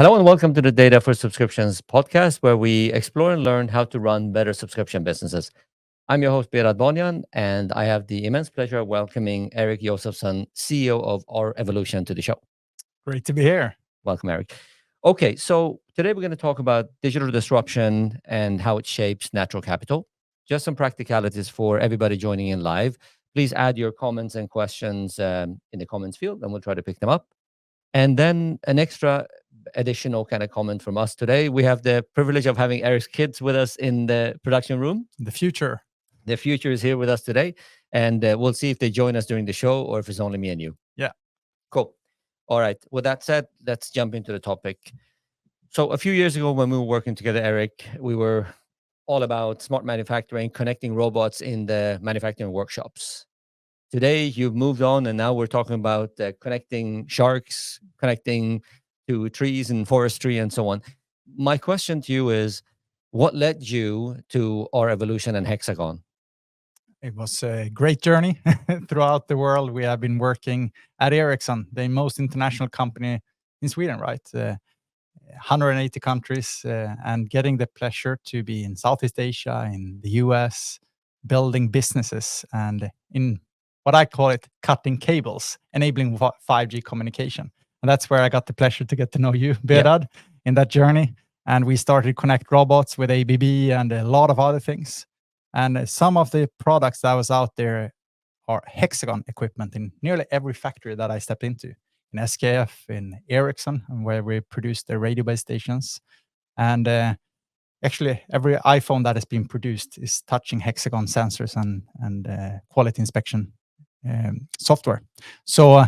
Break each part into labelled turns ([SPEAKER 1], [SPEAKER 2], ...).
[SPEAKER 1] Hello and welcome to the Data for Subscriptions podcast, where we explore and learn how to run better subscription businesses. I'm your host, Berat Bonyan, and I have the immense pleasure of welcoming Eric Josephson, CEO of Our Evolution, to the show.
[SPEAKER 2] Great to be here.
[SPEAKER 1] Welcome, Eric. Okay, so today we're going to talk about digital disruption and how it shapes natural capital. Just some practicalities for everybody joining in live. Please add your comments and questions in the comments field, and we'll try to pick them up. And then an extra additional kind of comment from us today. We have the privilege of having Eric's kids with us in the production room.
[SPEAKER 2] The future.
[SPEAKER 1] The future is here with us today. And we'll see if they join us during the show or if it's only me and you.
[SPEAKER 2] Yeah.
[SPEAKER 1] Cool. All right. With that said, let's jump into the topic. So a few years ago when we were working together, Eric, we were all about smart manufacturing, connecting robots in the manufacturing workshops. Today, you've moved on, and now we're talking about connecting sharks, connecting to trees and forestry and so on. My question to you is, what led you to Our Evolution and Hexagon?
[SPEAKER 2] It was a great journey throughout the world. We have been working at Ericsson, the most international company in Sweden, right? 180 countries, and getting the pleasure to be in Southeast Asia, in the US, building businesses, and in what I call it, cutting cables, enabling 5G communication. And that's where I got the pleasure to get to know you, Bedad, in that journey. And we started Connect Robots with ABB and a lot of other things. And some of the products that was out there are Hexagon equipment in nearly every factory that I stepped into. In SKF, in Ericsson, where we produce the radio base stations. And actually, every iPhone that has been produced is touching Hexagon sensors and quality inspection software. So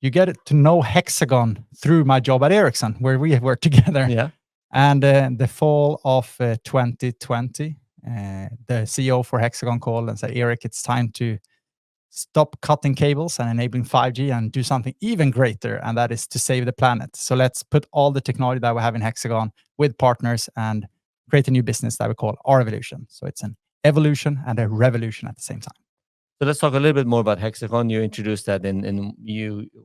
[SPEAKER 2] you get to know Hexagon through my job at Ericsson, where we worked together.
[SPEAKER 1] Yeah.
[SPEAKER 2] And the fall of 2020, the CEO for Hexagon called and said, Eric, it's time to stop cutting cables and enabling 5G and do something even greater, and that is to save the planet. So let's put all the technology that we have in Hexagon with partners and create a new business that we call Our Evolution. So it's an evolution and a revolution at the same time.
[SPEAKER 1] So let's talk a little bit more about Hexagon. You introduced that in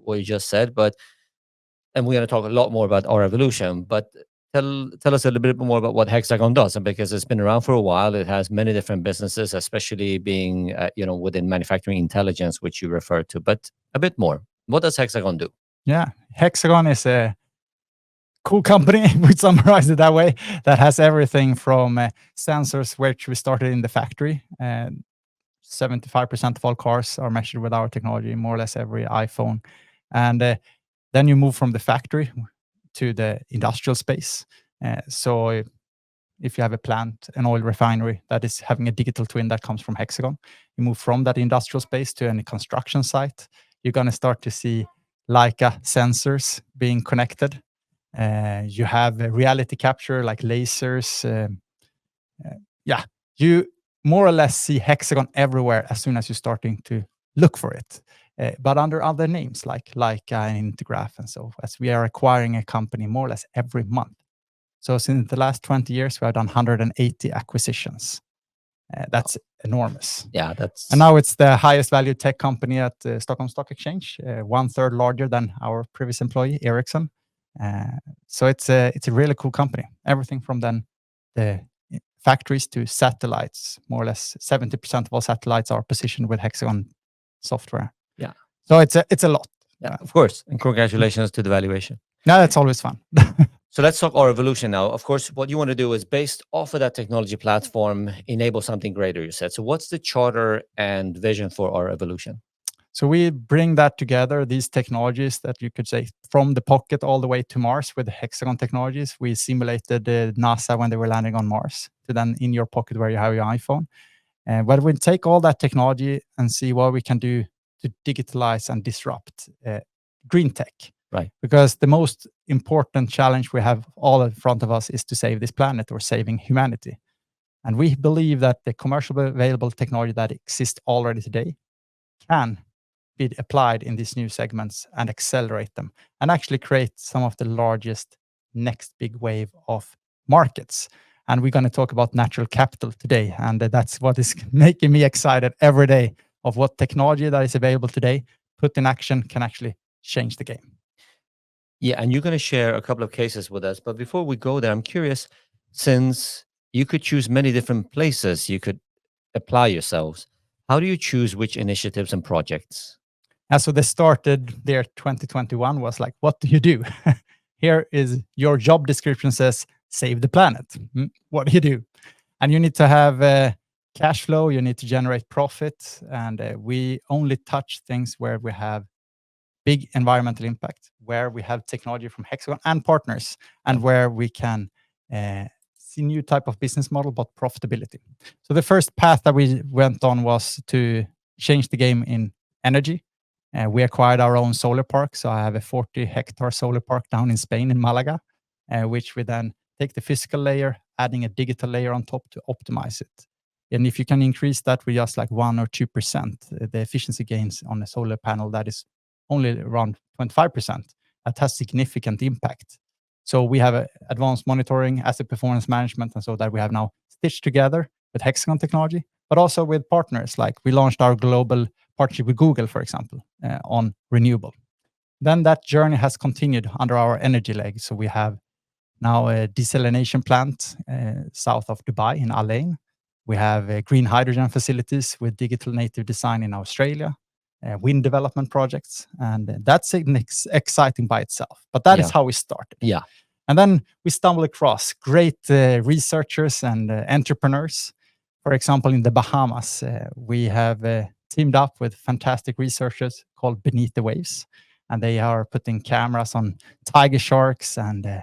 [SPEAKER 1] what you just said, and we're going to talk a lot more about Our Evolution. But tell us a little bit more about what Hexagon does, and because it's been around for a while, it has many different businesses, especially being within manufacturing intelligence, which you referred to. But a bit more. What does Hexagon do?
[SPEAKER 2] Yeah, Hexagon is a cool company, we summarize it that way, that has everything from sensors, which we started in the factory. 75% of all cars are measured with our technology, more or less every iPhone. And then you move from the factory to the industrial space. So if you have a plant, an oil refinery that is having a digital twin that comes from Hexagon, you move from that industrial space to any construction site, you're going to start to see Leica sensors being connected. You have reality capture like lasers. You more or less see Hexagon everywhere as soon as you're starting to look for it, but under other names like Leica and Intergraph and so, as we are acquiring a company more or less every month. So since the last 20 years, we have done 180 acquisitions. That's enormous.
[SPEAKER 1] Yeah,
[SPEAKER 2] and now it's the highest value tech company at the Stockholm Stock Exchange, 1/3 larger than our previous employee, Ericsson. So it's a really cool company. Everything from then the factories to satellites, more or less 70% of all satellites are positioned with Hexagon software.
[SPEAKER 1] Yeah.
[SPEAKER 2] So it's a lot.
[SPEAKER 1] Yeah, of course. And congratulations to the valuation.
[SPEAKER 2] No, that's always fun.
[SPEAKER 1] So let's talk Our Evolution now. Of course, what you want to do is, based off of that technology platform, enable something greater, you said. So what's the charter and vision for Our Evolution?
[SPEAKER 2] So we bring that together, these technologies that you could say from the pocket all the way to Mars with the Hexagon technologies. We simulated NASA when they were landing on Mars, to then in your pocket where you have your iPhone. But we take all that technology and see what we can do to digitalize and disrupt green tech.
[SPEAKER 1] Right.
[SPEAKER 2] Because the most important challenge we have all in front of us is to save this planet or saving humanity. And we believe that the commercially available technology that exists already today can be applied in these new segments and accelerate them and actually create some of the largest next big wave of markets. And we're going to talk about natural capital today. And that's what is making me excited every day, of what technology that is available today, put in action, can actually change the game.
[SPEAKER 1] Yeah, and you're going to share a couple of cases with us. But before we go there, I'm curious, since you could choose many different places you could apply yourselves, how do you choose which initiatives and projects?
[SPEAKER 2] And so they started there 2021 was like, what do you do? Here is your job description says save the planet. What do you do? And you need to have cash flow, you need to generate profit, and we only touch things where we have big environmental impact, where we have technology from Hexagon and partners, and where we can see new type of business model, but profitability. So the first path that we went on was to change the game in energy. We acquired our own solar park. So I have a 40-hectare solar park down in Spain, in Malaga, which we then take the physical layer, adding a digital layer on top to optimize it. And if you can increase that with just like 1 or 2%, the efficiency gains on a solar panel, that is only around 25%, that has significant impact. So we have advanced monitoring, asset performance management, and so that we have now stitched together with Hexagon technology, but also with partners. Like we launched our global partnership with Google, for example, on renewable. Then that journey has continued under our energy leg. So we have now a desalination plant south of Dubai in Al Ain. We have green hydrogen facilities with digital native design in Australia, wind development projects, and that's exciting by itself. But that is how we started.
[SPEAKER 1] Yeah.
[SPEAKER 2] And then we stumbled across great researchers and entrepreneurs. For example, in the Bahamas, we have teamed up with fantastic researchers called Beneath the Waves, and they are putting cameras on tiger sharks and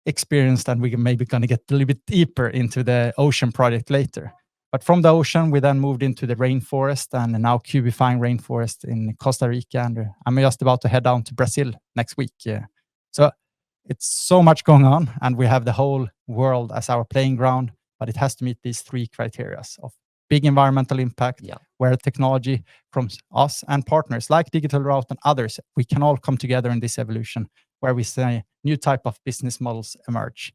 [SPEAKER 2] experience that we maybe going to get a little bit deeper into the ocean project later. But from the ocean, we then moved into the rainforest and now cubifying rainforest in Costa Rica. And I'm just about to head down to Brazil next week. So it's so much going on, and we have the whole world as our playing ground, but it has to meet these 3 criteria of big environmental impact, where technology from us and partners like Digital Route and others, we can all come together in this evolution where we see new type of business models emerge.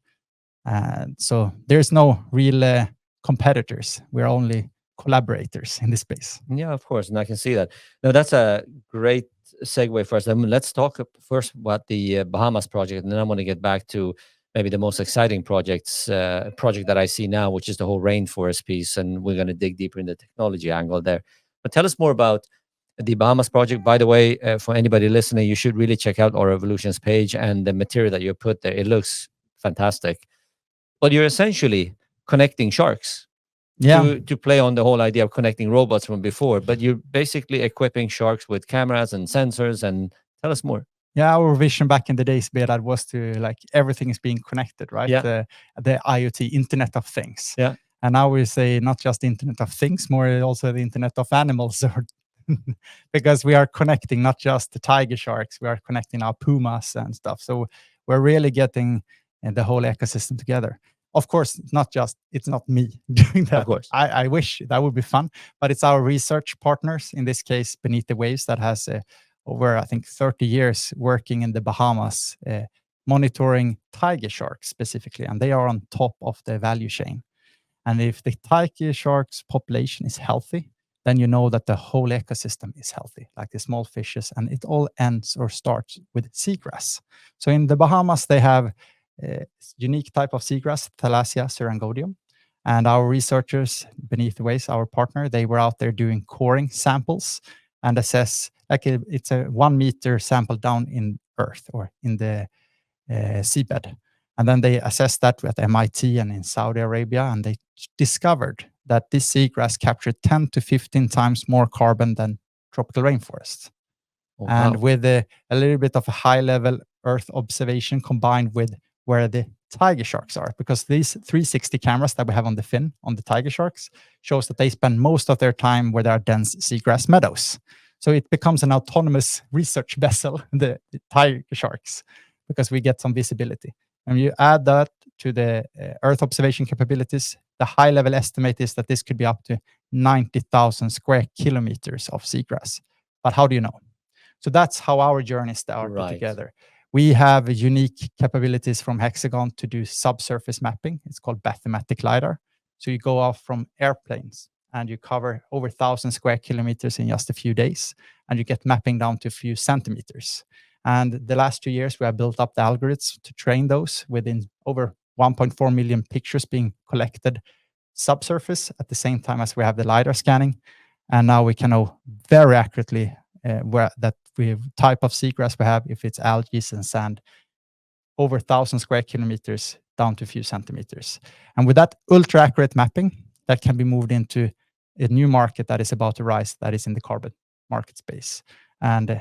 [SPEAKER 2] And so there's no real competitors. We're only collaborators in this space.
[SPEAKER 1] Yeah, of course. And I can see that. Now, that's a great segue for us. Let's talk first about the Bahamas project, and then I want to get back to maybe the most exciting project that I see now, which is the whole rainforest piece, and we're going to dig deeper in the technology angle there. But tell us more about the Bahamas project. By the way, for anybody listening, you should really check out our Evolutions page and the material that you put there. It looks fantastic. But you're essentially connecting sharks. To play on the whole idea of connecting robots from before, but you're basically equipping sharks with cameras and sensors. And tell us more.
[SPEAKER 2] Yeah, our vision back in the days, Bedad, was to like everything is being connected, right?
[SPEAKER 1] Yeah.
[SPEAKER 2] The IoT, Internet of Things.
[SPEAKER 1] Yeah.
[SPEAKER 2] And now we say not just Internet of Things, more also the Internet of Animals, because we are connecting not just the tiger sharks, we are connecting our pumas and stuff. So we're really getting the whole ecosystem together. Of course, it's not me doing that.
[SPEAKER 1] Of course.
[SPEAKER 2] I wish that would be fun, but it's our research partners, in this case, Beneath the Waves, that has over, I think, 30 years working in the Bahamas, monitoring tiger sharks specifically, and they are on top of the value chain. And if the tiger shark's population is healthy, then you know that the whole ecosystem is healthy, like the small fishes, and it all ends or starts with seagrass. So in the Bahamas, they have unique type of seagrass, Thalassia cerangodium. And our researchers, Beneath the Waves, our partner, they were out there doing coring samples and assess, it's a 1 meter sample down in earth or in the seabed. And then they assessed that at MIT and in Saudi Arabia, and they discovered that this seagrass captured 10 to 15 times more carbon than tropical rainforests.
[SPEAKER 1] Oh,
[SPEAKER 2] and
[SPEAKER 1] wow.
[SPEAKER 2] with a little bit of a high level earth observation combined with where the tiger sharks are, because these 360 cameras that we have on the fin on the tiger sharks shows that they spend most of their time where there are dense seagrass meadows. So it becomes an autonomous research vessel, the tiger sharks, because we get some visibility. And you add that to the earth observation capabilities, the high level estimate is that this could be up to 90,000 square kilometers of seagrass. But how do you know? So that's how our journey started together. We have unique capabilities from Hexagon to do subsurface mapping. It's called bathymatic LiDAR. So you go off from airplanes and you cover over 1,000 square kilometers in just a few days, and you get mapping down to a few centimeters. And the last 2 years, we have built up the algorithms to train those within over 1.4 million pictures being collected subsurface at the same time as we have the LiDAR scanning. And now we can know very accurately where that we type of seagrass we have, if it's algae and sand, over 1,000 square kilometers down to a few centimeters. And with that ultra accurate mapping, that can be moved into a new market that is about to rise, that is in the carbon market space. And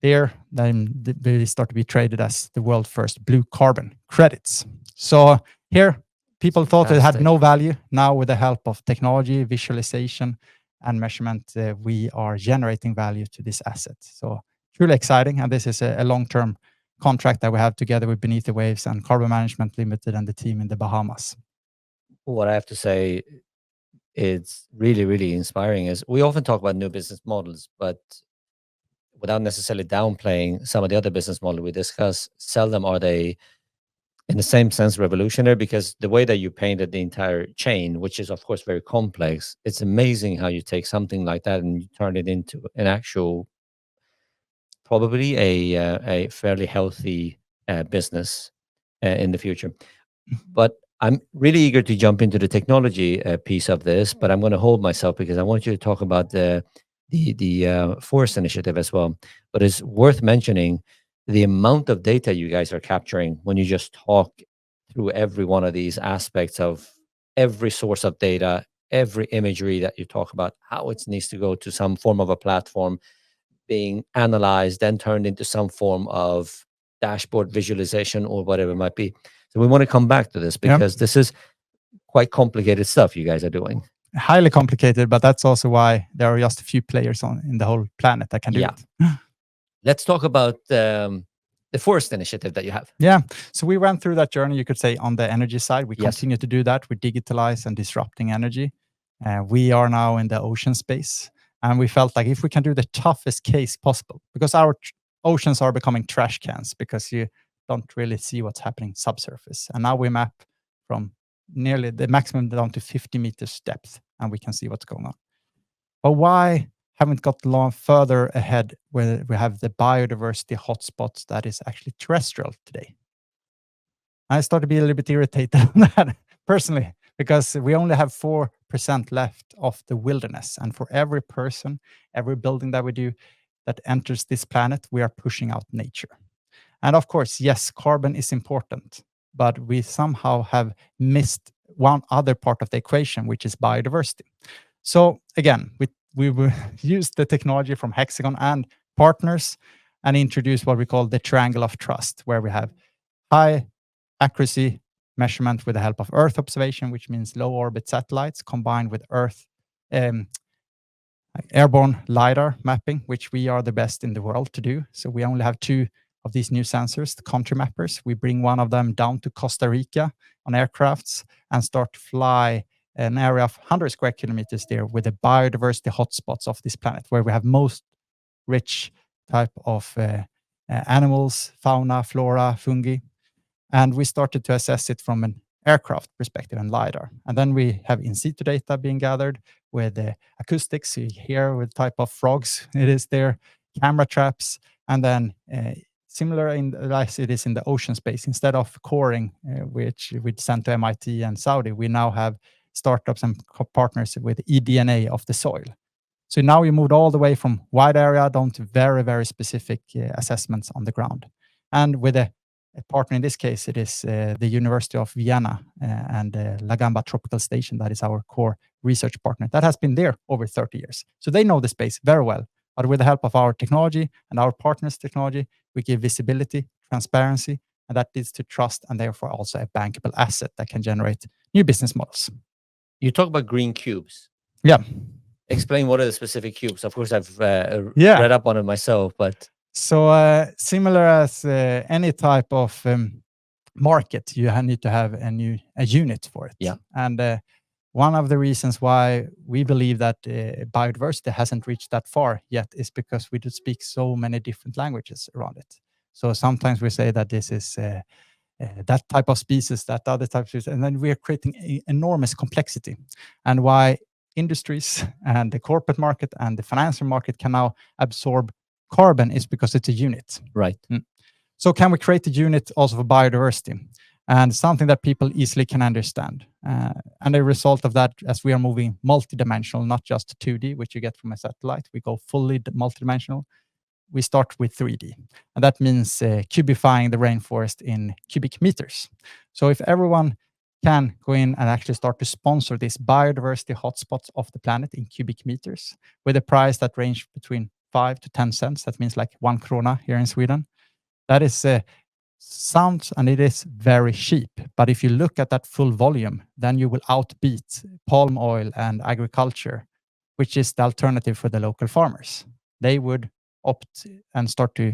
[SPEAKER 2] there, then they start to be traded as the world's first blue carbon credits. So here, people thought it had no value. Now, with the help of technology, visualization, and measurement, we are generating value to this asset. So truly exciting. And this is a long-term contract that we have together with Beneath the Waves and Carbon Management Limited and the team in the Bahamas.
[SPEAKER 1] What I have to say, it's really, really inspiring, is we often talk about new business models, but without necessarily downplaying some of the other business models we discuss, seldom are they, in the same sense, revolutionary, because the way that you painted the entire chain, which is of course very complex, it's amazing how you take something like that and you turn it into an actual, probably a fairly healthy business in the future. But I'm really eager to jump into the technology piece of this, but I'm going to hold myself because I want you to talk about the forest initiative as well. But it's worth mentioning the amount of data you guys are capturing when you just talk through every one of these aspects of every source of data, every imagery that you talk about, how it needs to go to some form of a platform, being analyzed, then turned into some form of dashboard visualization or whatever it might be. So we want to come back to this because this is quite complicated stuff you guys are doing.
[SPEAKER 2] Highly complicated, but that's also why there are just a few players in the whole planet that can do it.
[SPEAKER 1] Let's talk about the forest initiative that you have.
[SPEAKER 2] Yeah, so we went through that journey, you could say, on the energy side. We continue to do that. We digitalize and disrupting energy. We are now in the ocean space. And we felt like if we can do the toughest case possible, because our oceans are becoming trash cans, because you don't really see what's happening subsurface. And now we map from nearly the maximum down to 50 meters depth, and we can see what's going on. But why haven't got further ahead where we have the biodiversity hotspots that is actually terrestrial today? I started to be a little bit irritated on that personally, because we only have 4% left of the wilderness. And for every person, every building that we do that enters this planet, we are pushing out nature. And of course, yes, carbon is important, but we somehow have missed one other part of the equation, which is biodiversity. So again, we will use the technology from Hexagon and partners and introduce what we call the triangle of trust, where we have high accuracy measurement with the help of Earth observation, which means low orbit satellites, combined with Earth airborne LiDAR mapping, which we are the best in the world to do. So we only have 2 of these new sensors, the country mappers. We bring one of them down to Costa Rica on aircrafts and start to fly an area of 100 square kilometers there with the biodiversity hotspots of this planet, where we have most rich type of animals, fauna, flora, fungi. And we started to assess it from an aircraft perspective and LiDAR. And then we have in situ data being gathered with the acoustics. You hear with type of frogs it is there, camera traps, and then similar as it is in the ocean space. Instead of coring, which we'd sent to MIT and Saudi, we now have startups and partners with eDNA of the soil. So now we moved all the way from wide area down to very, very specific assessments on the ground. And with a partner in this case, it is the University of Vienna and La Gamba Tropical Station. That is our core research partner that has been there over 30 years. So they know the space very well. But with the help of our technology and our partners' technology, we give visibility, transparency, and that leads to trust and therefore also a bankable asset that can generate new business models.
[SPEAKER 1] You talk about green cubes.
[SPEAKER 2] Yeah.
[SPEAKER 1] Explain what are the specific cubes. Of course, I've read up on it myself, but...
[SPEAKER 2] So similar as any type of market, you need to have a unit for it.
[SPEAKER 1] Yeah.
[SPEAKER 2] And one of the reasons why we believe that biodiversity hasn't reached that far yet is because we do speak so many different languages around it. So sometimes we say that this is that type of species, that other type of species, and then we are creating enormous complexity. And why industries and the corporate market and the financial market can now absorb carbon is because it's a unit.
[SPEAKER 1] Right.
[SPEAKER 2] So can we create a unit also for biodiversity? And something that people easily can understand. And a result of that, as we are moving multidimensional, not just 2D, which you get from a satellite, we go fully multidimensional. We start with 3D. And that means cubifying the rainforest in cubic meters. So if everyone can go in and actually start to sponsor these biodiversity hotspots of the planet in cubic meters with a price that range between 5 to 10 cents, that means like 1 krona here in Sweden. That is sounds, and it is very cheap. But if you look at that full volume, then you will outbeat palm oil and agriculture, which is the alternative for the local farmers. They would opt and start to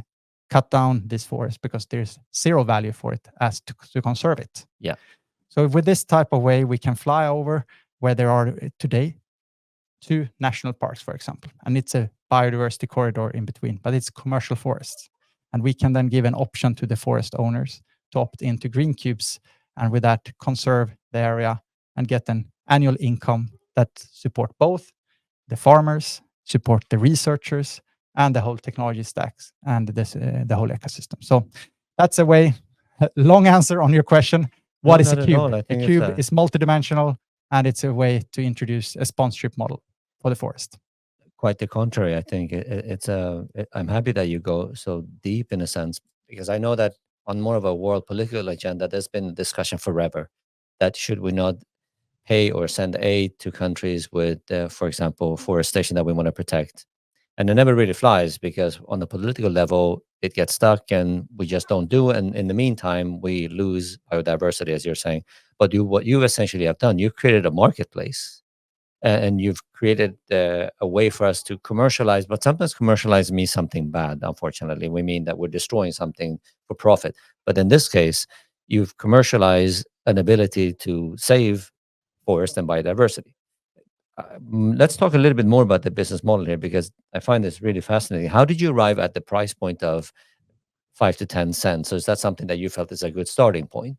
[SPEAKER 2] cut down this forest because there's zero value for it as to conserve it.
[SPEAKER 1] Yeah.
[SPEAKER 2] So with this type of way, we can fly over where there are today 2 national parks, for example, and it's a biodiversity corridor in between, but it's commercial forests. And we can then give an option to the forest owners to opt into green cubes, and with that conserve the area and get an annual income that support both the farmers, support the researchers, and the whole technology stacks and the whole ecosystem. So that's a way, long answer on your question. What is a cube? A cube is multidimensional, and it's a way to introduce a sponsorship model for the forest.
[SPEAKER 1] Quite the contrary. I think I'm happy that you go so deep in a sense, because I know that on more of a world political agenda, there's been a discussion forever that should we not pay or send aid to countries with, for example, forestation that we want to protect. And it never really flies because on the political level, it gets stuck and we just don't do it. And in the meantime, we lose biodiversity, as you're saying. But what you essentially have done, you've created a marketplace. And you've created a way for us to commercialize, but sometimes commercialize means something bad, unfortunately. We mean that we're destroying something for profit. But in this case, you've commercialized an ability to save forest and biodiversity. Let's talk a little bit more about the business model here, because I find this really fascinating. How did you arrive at the price point of 5 to 10 cents? So is that something that you felt is a good starting point?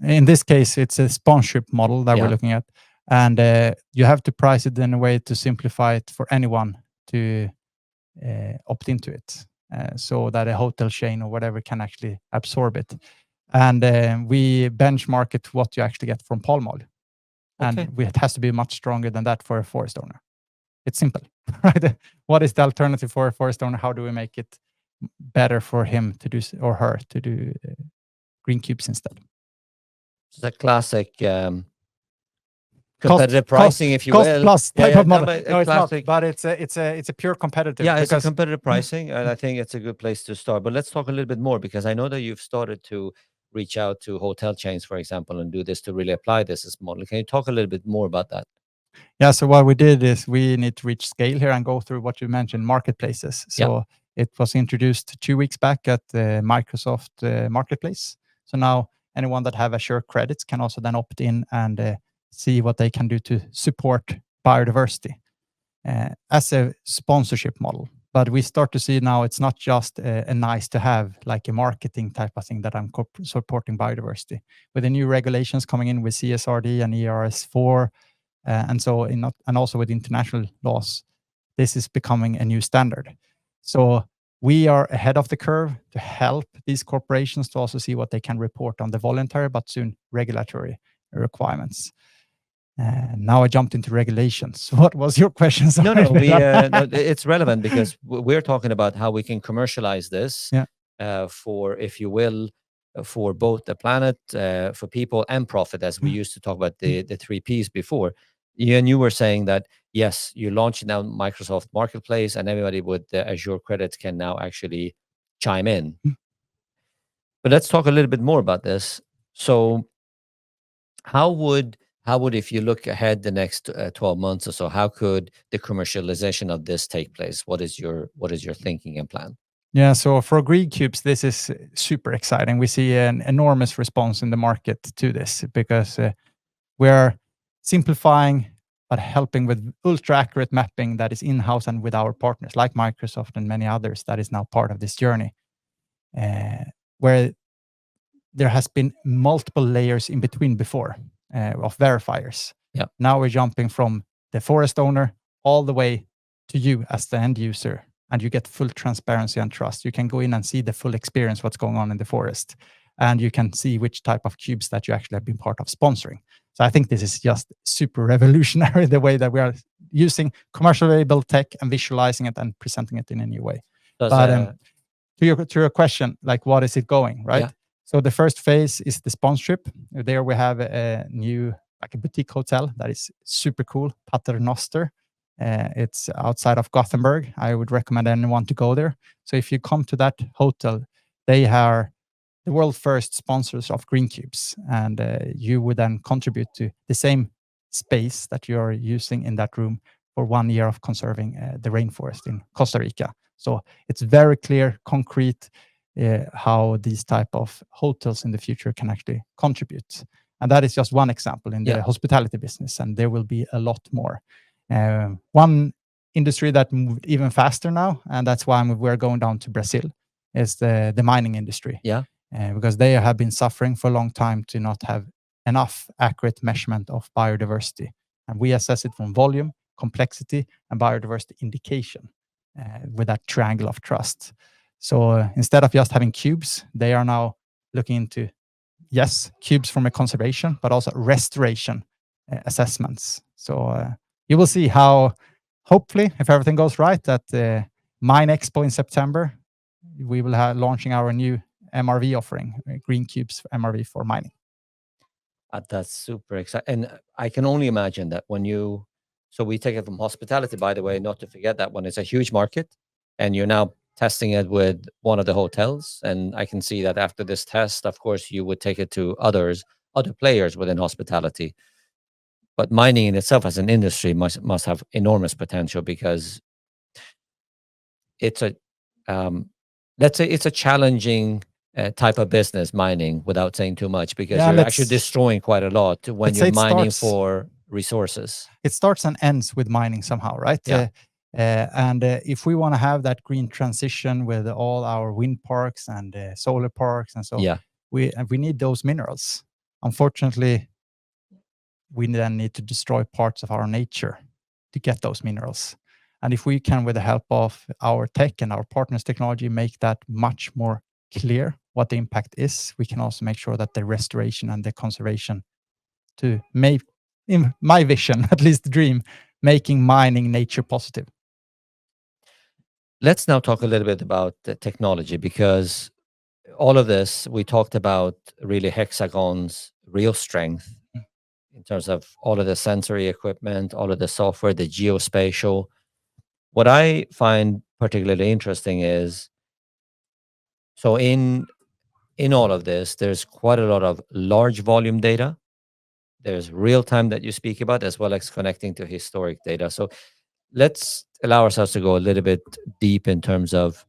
[SPEAKER 2] In this case, it's a sponsorship model that we're looking at. And you have to price it in a way to simplify it for anyone to opt into it, so that a hotel chain or whatever can actually absorb it. And we benchmark it what you actually get from palm oil. And it has to be much stronger than that for a forest owner. It's simple, right? What is the alternative for a forest owner? How do we make it better for him to do, or her to do green cubes instead?
[SPEAKER 1] It's a classic competitive pricing, if you will.
[SPEAKER 2] Cost plus type of model. No, it's not.
[SPEAKER 1] Classic.
[SPEAKER 2] But it's a pure competitive.
[SPEAKER 1] Yeah, it's a competitive pricing, and I think it's a good place to start. But let's talk a little bit more, because I know that you've started to reach out to hotel chains, for example, and do this to really apply this as model. Can you talk a little bit more about that?
[SPEAKER 2] Yeah, so what we did is we need to reach scale here and go through what you mentioned, marketplaces. So it was introduced 2 weeks back at the Microsoft Marketplace. So now anyone that have Assure credits can also then opt in and see what they can do to support biodiversity as a sponsorship model. But we start to see now it's not just a nice to have, like a marketing type of thing that I'm supporting biodiversity. With the new regulations coming in with CSRD and ERS4, and also with international laws, this is becoming a new standard. So we are ahead of the curve to help these corporations to also see what they can report on the voluntary, but soon regulatory requirements. Now I jumped into regulations. What was your question?
[SPEAKER 1] No, it's relevant because we're talking about how we can commercialize this for, if you will, for both the planet, for people, and profit, as we used to talk about the 3 Ps before. And you were saying that, yes, you launched now Microsoft Marketplace, and everybody with the Azure credits can now actually chime in. But let's talk a little bit more about this. So how would, if you look ahead the next 12 months or so, how could the commercialization of this take place? What is your thinking and plan?
[SPEAKER 2] Yeah, so for green cubes, this is super exciting. We see an enormous response in the market to this because we're simplifying, but helping with ultra accurate mapping that is in-house and with our partners like Microsoft and many others that is now part of this journey, where there has been multiple layers in between before of verifiers.
[SPEAKER 1] Yeah.
[SPEAKER 2] Now we're jumping from the forest owner all the way to you as the end user and you get full transparency and trust. You can go in and see the full experience, what's going on in the forest, and you can see which type of cubes that you actually have been part of sponsoring. So I think this is just super revolutionary, the way that we are using commercially built tech and visualizing it and presenting it in a new way. But to your question, like, what is it going, right?
[SPEAKER 1] Yeah.
[SPEAKER 2] So the first phase is the sponsorship. There we have a new, like a boutique hotel that is super cool, Paternoster. It's outside of Gothenburg. I would recommend anyone to go there. So if you come to that hotel, they are the world first sponsors of Green Cubes, and you would then contribute to the same space that you're using in that room for 1 year of conserving the rainforest in Costa Rica. So it's very clear, concrete, how these type of hotels in the future can actually contribute. And that is just one example in the hospitality business, and there will be a lot more. One industry that moved even faster now, and that's why we're going down to Brazil, is the mining industry.
[SPEAKER 1] Yeah.
[SPEAKER 2] Because they have been suffering for a long time to not have enough accurate measurement of biodiversity. And we assess it from volume, complexity, and biodiversity indication with that triangle of trust. So instead of just having cubes, they are now looking into, yes, cubes from a conservation, but also restoration assessments. So you will see how, hopefully, if everything goes right, at Mine Expo in September, we will have launching our new MRV offering, Green Cubes MRV for mining.
[SPEAKER 1] That's super exciting. And I can only imagine that so we take it from hospitality, by the way, not to forget that one. It's a huge market, and you're now testing it with one of the hotels. And I can see that after this test, of course, you would take it to other players within hospitality. But mining in itself as an industry must have enormous potential, because it's let's say it's a challenging type of business, mining, without saying too much, because you're actually destroying quite a lot when you're mining for resources.
[SPEAKER 2] It starts and ends with mining somehow, right?
[SPEAKER 1] Yeah.
[SPEAKER 2] And if we want to have that green transition with all our wind parks and solar parks and so, we need those minerals. Unfortunately, we then need to destroy parts of our nature to get those minerals. And if we can, with the help of our tech and our partners' technology, make that much more clear what the impact is, we can also make sure that the restoration and the conservation to make, in my vision, at least dream, making mining nature positive.
[SPEAKER 1] Let's now talk a little bit about the technology, because all of this, we talked about really Hexagon's real strength in terms of all of the sensory equipment, all of the software, the geospatial. What I find particularly interesting is, so in all of this, there's quite a lot of large volume data. There's real time that you speak about, as well as connecting to historic data. So let's allow ourselves to go a little bit deep in terms of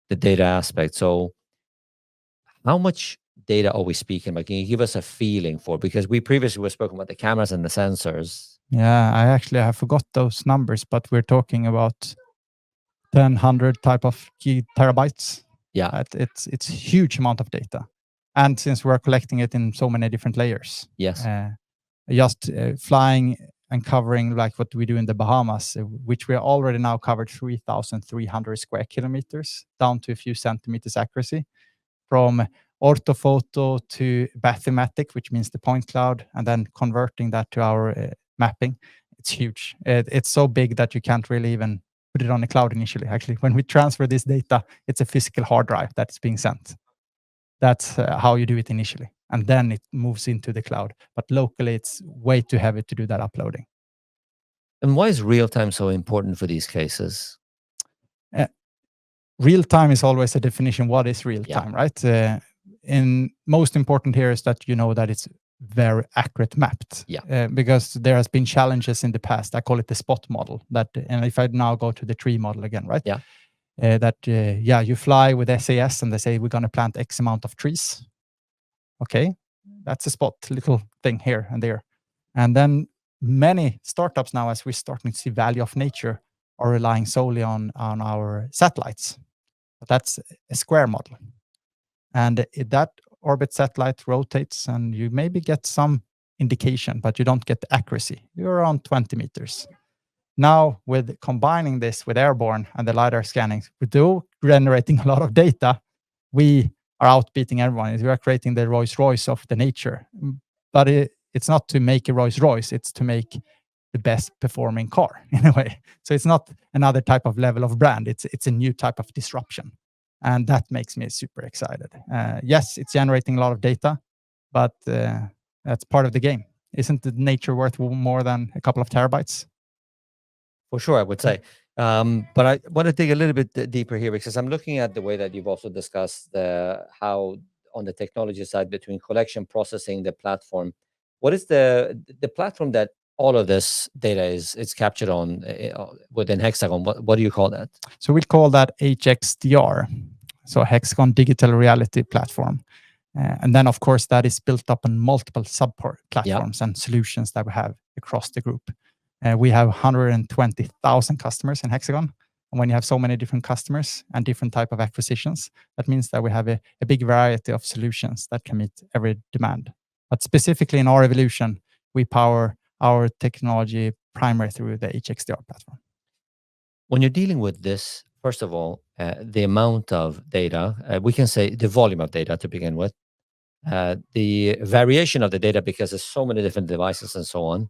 [SPEAKER 1] the data aspect. So how much data are we speaking about? Can you give us a feeling for, because we previously were spoken about the cameras and the sensors.
[SPEAKER 2] Yeah, I forgot those numbers, but we're talking about 100 type of terabytes.
[SPEAKER 1] Yeah.
[SPEAKER 2] It's huge amount of data. And since we're collecting it in so many different layers.
[SPEAKER 1] Yes.
[SPEAKER 2] Just flying and covering like what we do in the Bahamas, which we already now covered 3,300 square kilometers down to a few centimeters accuracy, from orthophoto to bathymetric, which means the point cloud, and then converting that to our mapping. It's huge. It's so big that you can't really even put it on the cloud initially. Actually, when we transfer this data, it's a physical hard drive that's being sent. That's how you do it initially. And then it moves into the cloud. But locally, it's way too heavy to do that uploading.
[SPEAKER 1] And why is real time so important for these cases?
[SPEAKER 2] Real time is always a definition. What is real time, right? And most important here is that you know that it's very accurate mapped. Because there has been challenges in the past. I call it the spot model. And if I now go to the tree model again, right? You fly with SAS and they say we're going to plant X amount of trees. Okay, that's a spot, little thing here and there. And then many startups now, as we're starting to see value of nature, are relying solely on our satellites. But that's a square model. And that orbit satellite rotates and you maybe get some indication, but you don't get the accuracy. You're around 20 meters. Now, with combining this with airborne and the LiDAR scanning, we do generating a lot of data. We are outbeating everyone. We are creating the Rolls-Royce of the nature. But it's not to make a Rolls-Royce, it's to make the best performing car in a way. So it's not another type of level of brand. It's a new type of disruption. And that makes me super excited. Yes, it's generating a lot of data, but that's part of the game. Isn't the nature worth more than a couple of terabytes?
[SPEAKER 1] For sure, I would say. But I want to dig a little bit deeper here, because I'm looking at the way that you've also discussed how on the technology side between collection, processing, the platform. What is the platform that all of this data is captured on within Hexagon? What do you call that?
[SPEAKER 2] So we call that HXDR, so Hexagon Digital Reality Platform. And then, of course, that is built up on multiple sub-platforms and solutions that we have across the group. We have 120,000 customers in Hexagon. And when you have so many different customers and different type of acquisitions, that means that we have a big variety of solutions that can meet every demand. But specifically in our evolution, we power our technology primarily through the HXDR platform.
[SPEAKER 1] When you're dealing with this, first of all, the amount of data, we can say the volume of data to begin with, the variation of the data, because there's so many different devices and so on.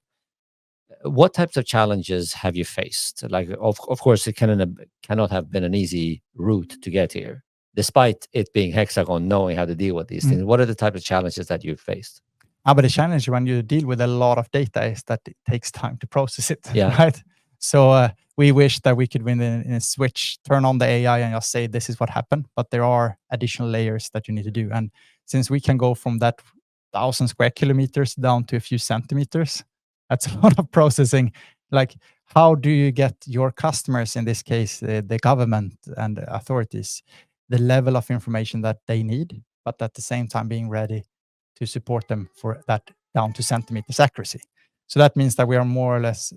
[SPEAKER 1] What types of challenges have you faced? Like, of course, it cannot have been an easy route to get here, despite it being Hexagon, knowing how to deal with these things. What are the type of challenges that you've faced?
[SPEAKER 2] But the challenge when you deal with a lot of data is that it takes time to process it,
[SPEAKER 1] Yeah.
[SPEAKER 2] right? So we wish that we could win in a switch, turn on the AI and just say, this is what happened. But there are additional layers that you need to do. And since we can go from that 1,000 square kilometers down to a few centimeters, that's a lot of processing. Like, how do you get your customers, in this case, the government and the authorities, the level of information that they need, but at the same time being ready to support them for that down to centimeters accuracy? So that means that we are more or less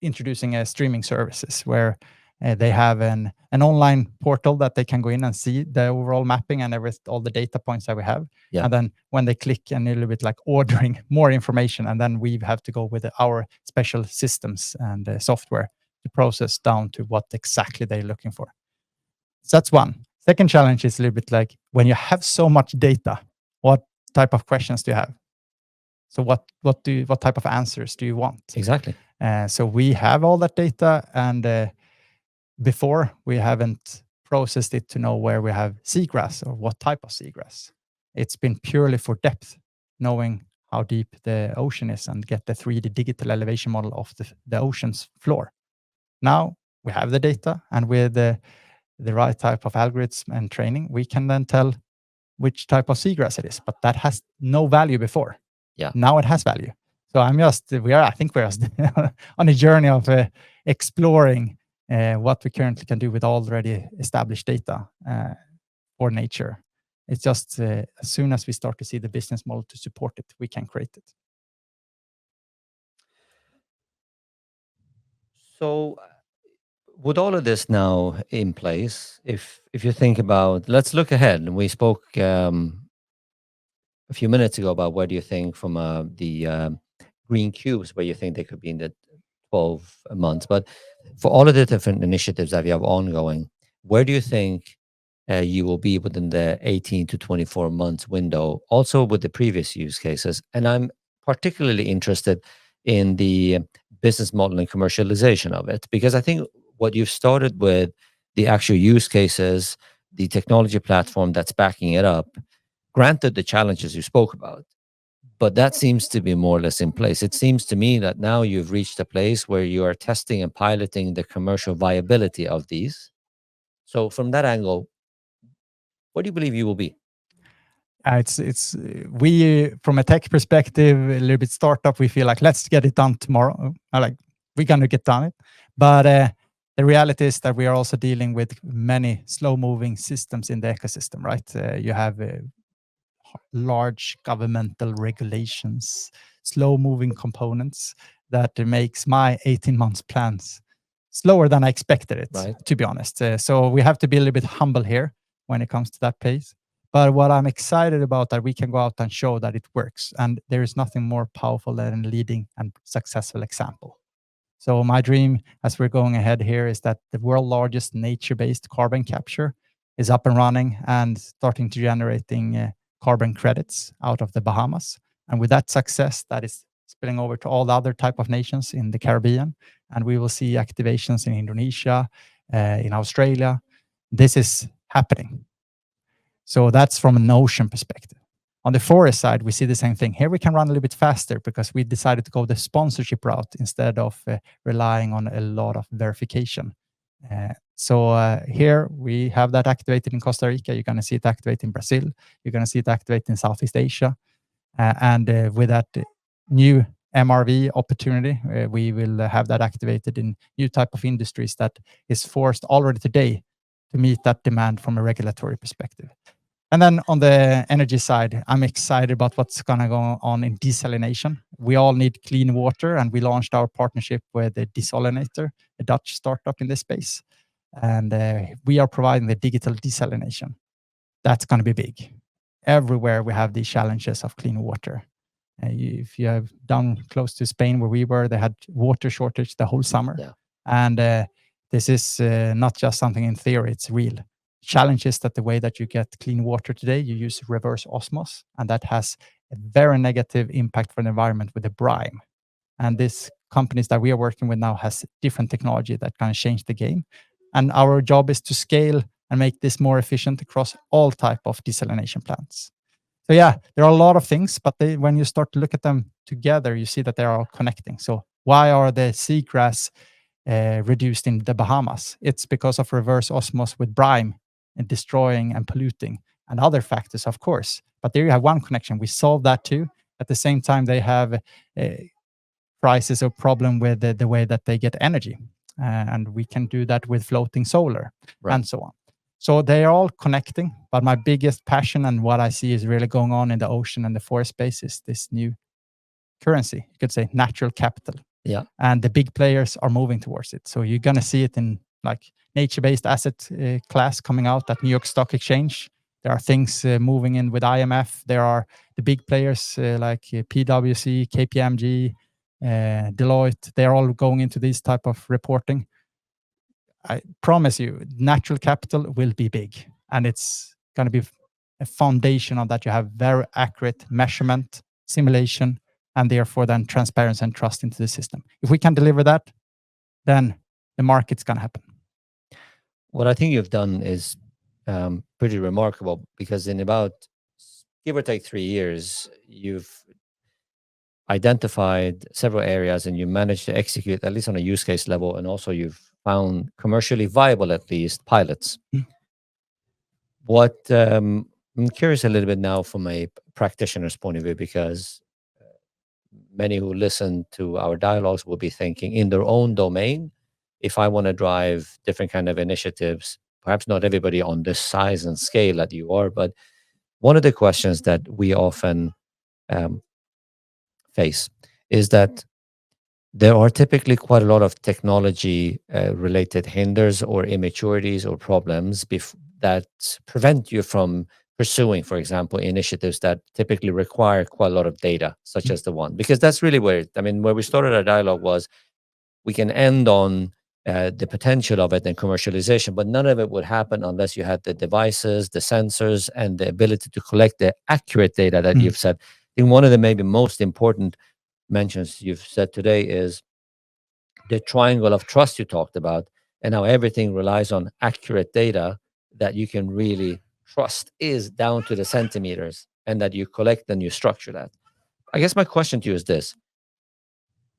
[SPEAKER 2] introducing a streaming services where they have an online portal that they can go in and see the overall mapping and all the data points that we have.
[SPEAKER 1] Yeah.
[SPEAKER 2] And then when they click, and a little bit like ordering more information, and then we have to go with our special systems and software to process down to what exactly they're looking for. So that's one. Second challenge is a little bit like, when you have so much data, what type of questions do you have? So what type of answers do you want?
[SPEAKER 1] Exactly.
[SPEAKER 2] So we have all that data, and before we haven't processed it to know where we have seagrass or what type of seagrass. It's been purely for depth, knowing how deep the ocean is and get the 3D digital elevation model of the ocean's floor. Now we have the data, and with the right type of algorithm and training, we can then tell which type of seagrass it is. But that has no value before.
[SPEAKER 1] Yeah.
[SPEAKER 2] Now it has value. So I think we're just on a journey of exploring what we currently can do with already established data for nature. It's just as soon as we start to see the business model to support it, we can create it.
[SPEAKER 1] So with all of this now in place, if you think about, let's look ahead. We spoke a few minutes ago about where do you think from the green cubes, where you think they could be in the 12 months. But for all of the different initiatives that you have ongoing, where do you think you will be within the 18 to 24 months window, also with the previous use cases? And I'm particularly interested in the business model and commercialization of it, because I think what you've started with, the actual use cases, the technology platform that's backing it up, granted the challenges you spoke about, but that seems to be more or less in place. It seems to me that now you've reached a place where you are testing and piloting the commercial viability of these. So from that angle, what do you believe you will be?
[SPEAKER 2] We, from a tech perspective, a little bit startup, we feel like, let's get it done tomorrow. Like, we're going to get done it. But the reality is that we are also dealing with many slow moving systems in the ecosystem, right? You have large governmental regulations, slow moving components that makes my 18 months plans slower than I expected it,
[SPEAKER 1] right,
[SPEAKER 2] to be honest. So we have to be a little bit humble here when it comes to that pace. But what I'm excited about, that we can go out and show that it works. And there is nothing more powerful than a leading and successful example. So my dream as we're going ahead here is that the world's largest nature-based carbon capture is up and running and starting to generating carbon credits out of the Bahamas. And with that success, that is spilling over to all the other type of nations in the Caribbean. And we will see activations in Indonesia, in Australia. This is happening. So that's from an ocean perspective. On the forest side, we see the same thing. Here we can run a little bit faster because we decided to go the sponsorship route instead of relying on a lot of verification. Here we have that activated in Costa Rica. You're going to see it activate in Brazil. You're going to see it activate in Southeast Asia. With that new MRV opportunity, we will have that activated in new type of industries that is forced already today to meet that demand from a regulatory perspective. And then on the energy side, I'm excited about what's going to go on in desalination. We all need clean water, and we launched our partnership with the Desalinator, a Dutch startup in this space. And we are providing the digital desalination. That's going to be big. Everywhere we have these challenges of clean water. If you have down close to Spain where we were, they had water shortage the whole summer.
[SPEAKER 1] Yeah.
[SPEAKER 2] And this is not just something in theory, it's real. Challenge is that the way that you get clean water today, you use reverse osmosis, and that has a very negative impact for the environment with the brine. And these companies that we are working with now has different technology that kind of change the game. And our job is to scale and make this more efficient across all type of desalination plants. So yeah, there are a lot of things, but when you start to look at them together, you see that they are all connecting. So why are the seagrass reduced in the Bahamas? It's because of reverse osmosis with brine and destroying and polluting and other factors, of course. But there you have one connection. We solve that too. At the same time, they have crisis or problem with the way that they get energy. And we can do that with floating solar and so on. So they are all connecting, but my biggest passion and what I see is really going on in the ocean and the forest space is this new currency. You could say natural capital.
[SPEAKER 1] Yeah.
[SPEAKER 2] And the big players are moving towards it. So you're going to see it in like nature-based asset class coming out at New York Stock Exchange. There are things moving in with IMF. There are the big players like PwC, KPMG, Deloitte. They're all going into this type of reporting. I promise you, natural capital will be big, and it's going to be a foundation on that. You have very accurate measurement, simulation, and therefore then transparency and trust into the system. If we can deliver that, then the market's going to happen.
[SPEAKER 1] What I think you've done is pretty remarkable, because in about, give or take 3 years, you've identified several areas and you managed to execute, at least on a use case level, and also you've found commercially viable, at least, pilots. What I'm curious a little bit now from a practitioner's point of view, because many who listen to our dialogues will be thinking in their own domain, if I want to drive different kind of initiatives, perhaps not everybody on this size and scale that you are, but one of the questions that we often face is that there are typically quite a lot of technology related hinders or immaturities or problems that prevent you from pursuing, for example, initiatives that typically require quite a lot of data, such as the one. Because that's really where we started our dialogue was, we can end on the potential of it and commercialization, but none of it would happen unless you had the devices, the sensors, and the ability to collect the accurate data that you've said. I think one of the maybe most important mentions you've said today is the triangle of trust you talked about, and how everything relies on accurate data that you can really trust is down to the centimeters, and that you collect and you structure that. I guess my question to you is this: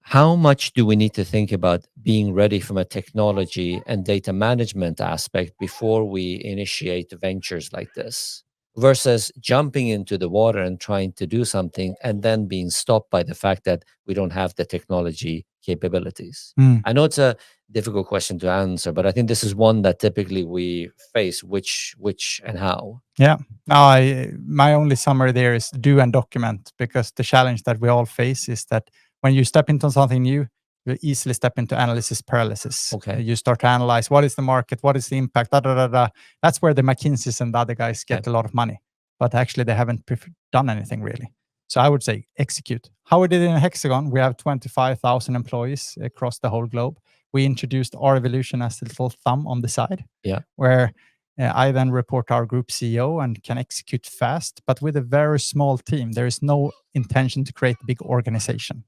[SPEAKER 1] how much do we need to think about being ready from a technology and data management aspect before we initiate ventures like this, versus jumping into the water and trying to do something and then being stopped by the fact that we don't have the technology capabilities? I know it's a difficult question to answer, but I think this is one that typically we face, which and how.
[SPEAKER 2] Yeah. My only summary there is do and document, because the challenge that we all face is that when you step into something new, you easily step into analysis paralysis.
[SPEAKER 1] Okay.
[SPEAKER 2] You start to analyze what is the market, what is the impact, That's where the McKinseys and the other guys get a lot of money, but actually they haven't done anything really. So I would say execute. How we did it in Hexagon, we have 25,000 employees across the whole globe. We introduced our evolution as a little thumb on the side, where I then report our group CEO and can execute fast, but with a very small team. There is no intention to create a big organization.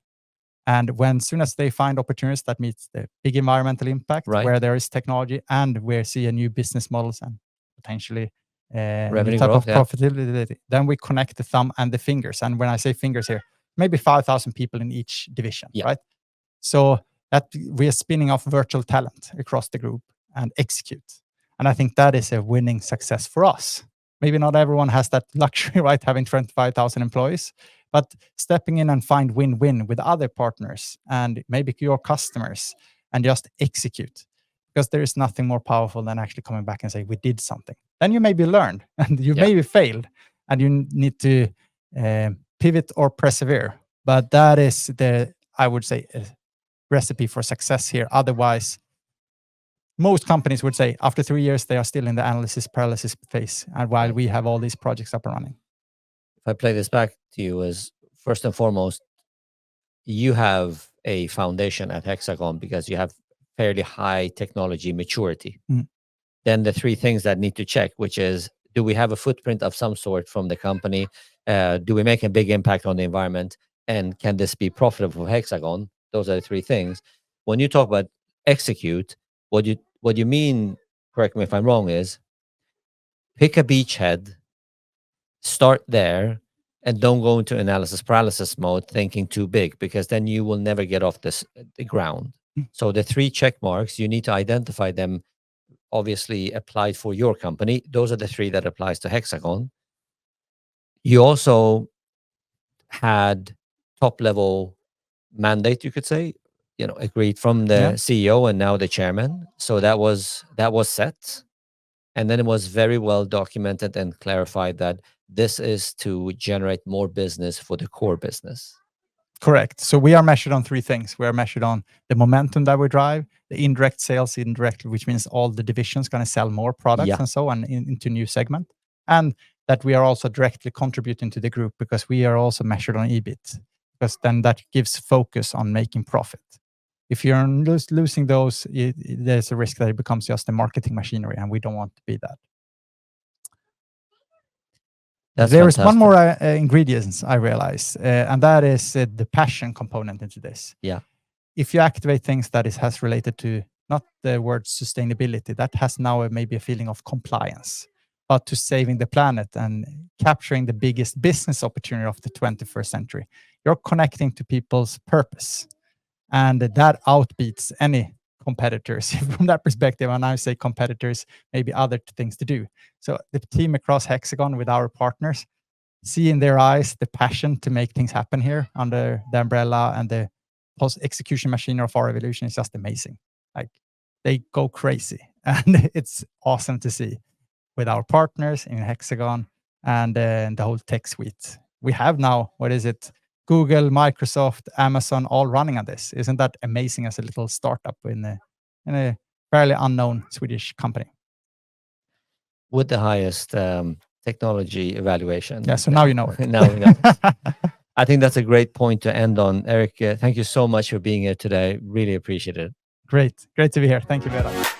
[SPEAKER 2] And when soon as they find opportunities that meets the big environmental impact, where there is technology and we see a new business models and potentially new type of profitability, then we connect the thumb and the fingers. And when I say fingers here, maybe 5,000 people in each division, right? So that we are spinning off virtual talent across the group and execute. And I think that is a winning success for us. Maybe not everyone has that luxury, right? Having 25,000 employees, but stepping in and find win-win with other partners and maybe your customers and just execute. Because there is nothing more powerful than actually coming back and say, we did something. Then you maybe learned and you maybe failed and you need to pivot or persevere. But that is I would say, a recipe for success here. Otherwise, most companies would say after 3 years, they are still in the analysis paralysis phase. And while we have all these projects up and running.
[SPEAKER 1] If I play this back to you, as first and foremost, you have a foundation at Hexagon because you have fairly high technology maturity. Then the three things that need to check, which is, do we have a footprint of some sort from the company? Do we make a big impact on the environment? And can this be profitable for Hexagon? Those are the three things. When you talk about execute, what you mean, correct me if I'm wrong, is pick a beachhead, start there, and don't go into analysis paralysis mode thinking too big, because then you will never get off the ground. So the three check marks, you need to identify them, obviously applied for your company. Those are the three that applies to Hexagon. You also had top level mandate, you could say, agreed from the CEO and now the chairman. So that was set. And then it was very well documented and clarified that this is to generate more business for the core business.
[SPEAKER 2] Correct. So we are measured on three things. We are measured on the momentum that we drive, the indirect sales indirectly, which means all the divisions going to sell more products and so on into new segment. And that we are also directly contributing to the group because we are also measured on EBIT, because then that gives focus on making profit. If you're losing those, there's a risk that it becomes just a marketing machinery, and we don't want to be that. There is one more ingredient I realize, and that is the passion component into this. If you activate things that has related to not the word sustainability, that has now maybe a feeling of compliance, but to saving the planet and capturing the biggest business opportunity of the 21st century, you're connecting to people's purpose. And that outbeats any competitors from that perspective. And I say competitors, maybe other things to do. So the team across Hexagon with our partners, see in their eyes the passion to make things happen here under the umbrella, and the execution machine of our evolution is just amazing. Like, they go crazy, and it's awesome to see with our partners in Hexagon and the whole tech suite. We have now, Google, Microsoft, Amazon, all running on this. Isn't that amazing as a little startup in a fairly unknown Swedish company?
[SPEAKER 1] With the highest technology evaluation.
[SPEAKER 2] Yeah, so now you know it.
[SPEAKER 1] Now we know. I think that's a great point to end on. Eric, thank you so much for being here today. Really appreciate it.
[SPEAKER 2] Great to be here. Thank you, Vera.